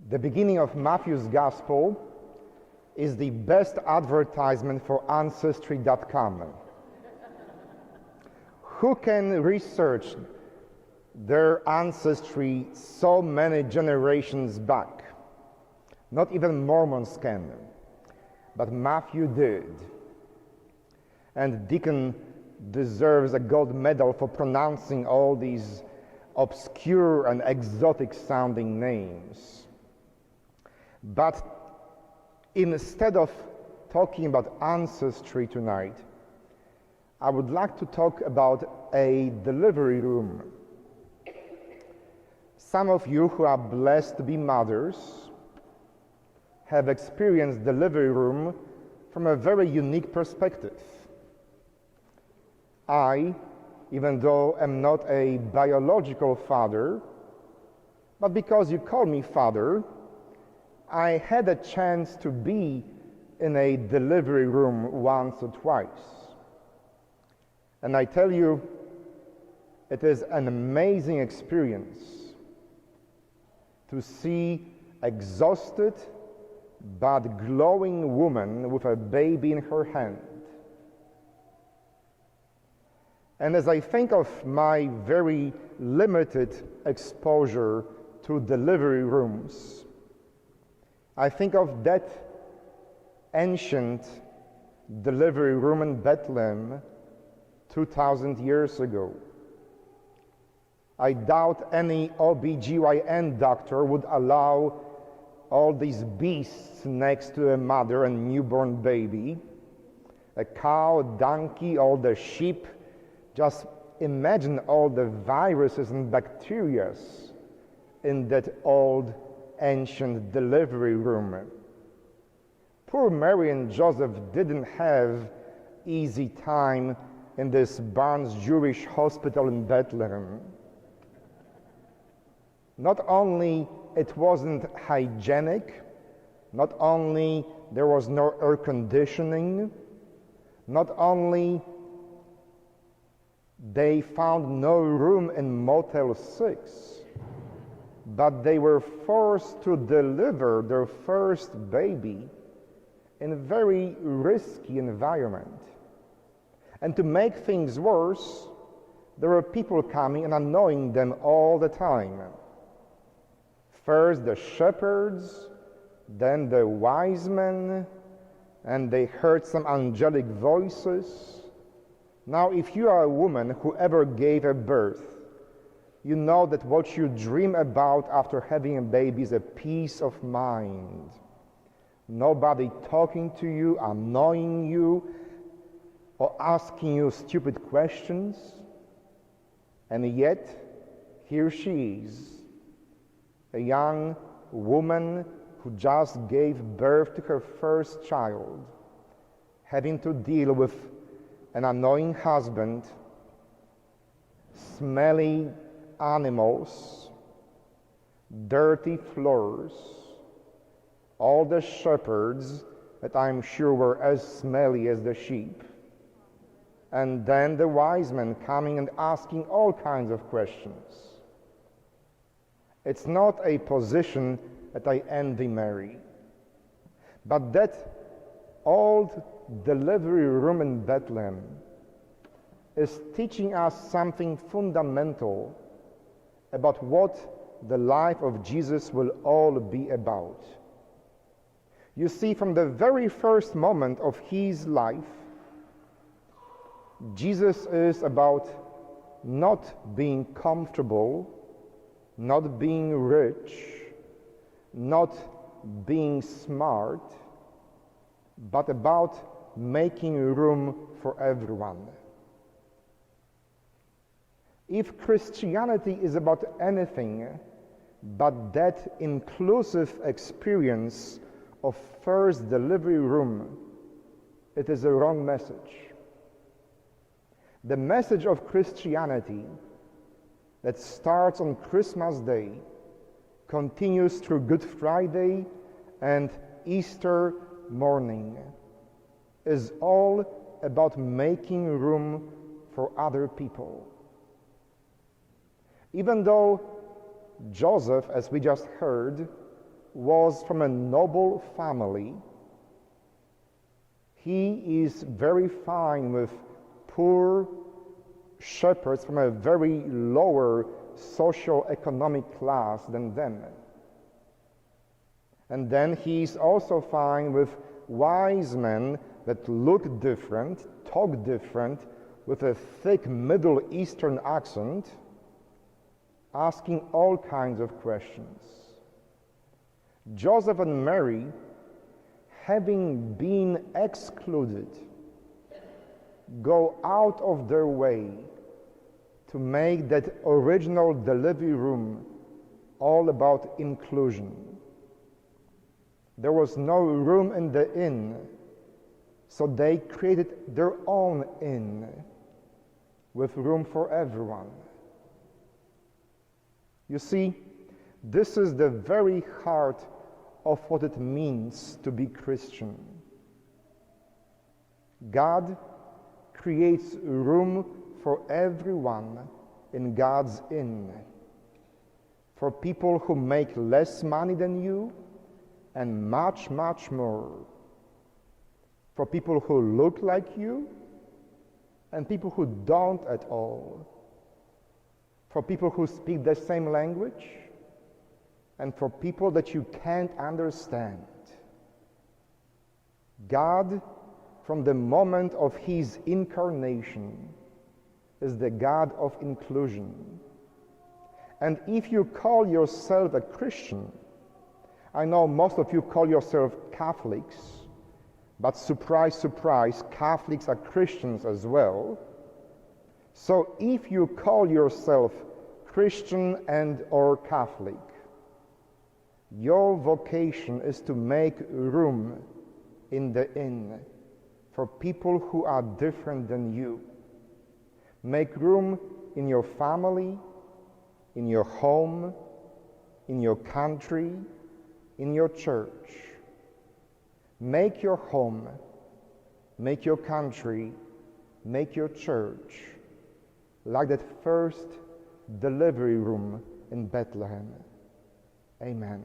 The beginning of Matthew's Gospel is the best advertisement for Ancestry.com. Who can research their ancestry so many generations back? Not even Mormons can, but Matthew did. And Deacon deserves a gold medal for pronouncing all these obscure and exotic sounding names. But instead of talking about ancestry tonight, I would like to talk about a delivery room. Some of you who are blessed to be mothers have experienced delivery room from a very unique perspective. I, even though I'm not a biological father, but because you call me father, I had a chance to be in a delivery room once or twice. And I tell you, it is an amazing experience to see exhausted but glowing woman with a baby in her hand. And as I think of my very limited exposure to delivery rooms, I think of that ancient delivery room in Bethlehem 2,000 years ago. I doubt any OBGYN doctor would allow all these beasts next to a mother and newborn baby, a cow, a donkey, all the sheep. Just imagine all the viruses and bacteria in that old ancient delivery room. Poor Mary and Joseph didn't have easy time in this Barnes Jewish hospital in Bethlehem. Not only it wasn't hygienic, not only there was no air conditioning, not only they found no room in Motel 6, but they were forced to deliver their first baby in a very risky environment. And to make things worse, there were people coming and annoying them all the time. First the shepherds, then the wise men, and they heard some angelic voices. Now, if you are a woman who ever gave a birth, you know that what you dream about after having a baby is a peace of mind. Nobody talking to you, annoying you, or asking you stupid questions. And yet, here she is, a young woman who just gave birth to her first child, having to deal with an annoying husband, smelly animals, dirty floors, all the shepherds that I'm sure were as smelly as the sheep, and then the wise men coming and asking all kinds of questions. It's not a position that I envy Mary, but that old delivery room in Bethlehem is teaching us something fundamental about what the life of Jesus will all be about. You see, from the very first moment of his life, Jesus is about not being comfortable, not being rich, not being smart, but about making room for everyone. If Christianity is about anything but that inclusive experience of first delivery room, it is a wrong message. The message of Christianity that starts on Christmas Day, continues through Good Friday and Easter morning, is all about making room for other people. Even though Joseph, as we just heard, was from a noble family. He is very fine with poor shepherds from a very lower socio-economic class than them. And then he's also fine with wise men that look different, talk different, with a thick Middle Eastern accent, asking all kinds of questions. Joseph and Mary, having been excluded, go out of their way to make that original delivery room all about inclusion. There was no room in the inn, so they created their own inn with room for everyone. You see, this is the very heart of what it means to be Christian. God creates room for everyone in God's inn, for people who make less money than you and much, much more, for people who look like you and people who don't at all, for people who speak the same language and for people that you can't understand. God, from the moment of his incarnation, is the God of inclusion. And if you call yourself a Christian, I know most of you call yourself Catholics, but surprise, surprise, Catholics are Christians as well. So if you call yourself Christian and or Catholic, your vocation is to make room in the inn for people who are different than you. Make room in your family, in your home, in your country, in your church. Make your home, make your country, make your church like that first delivery room in Bethlehem. Amen.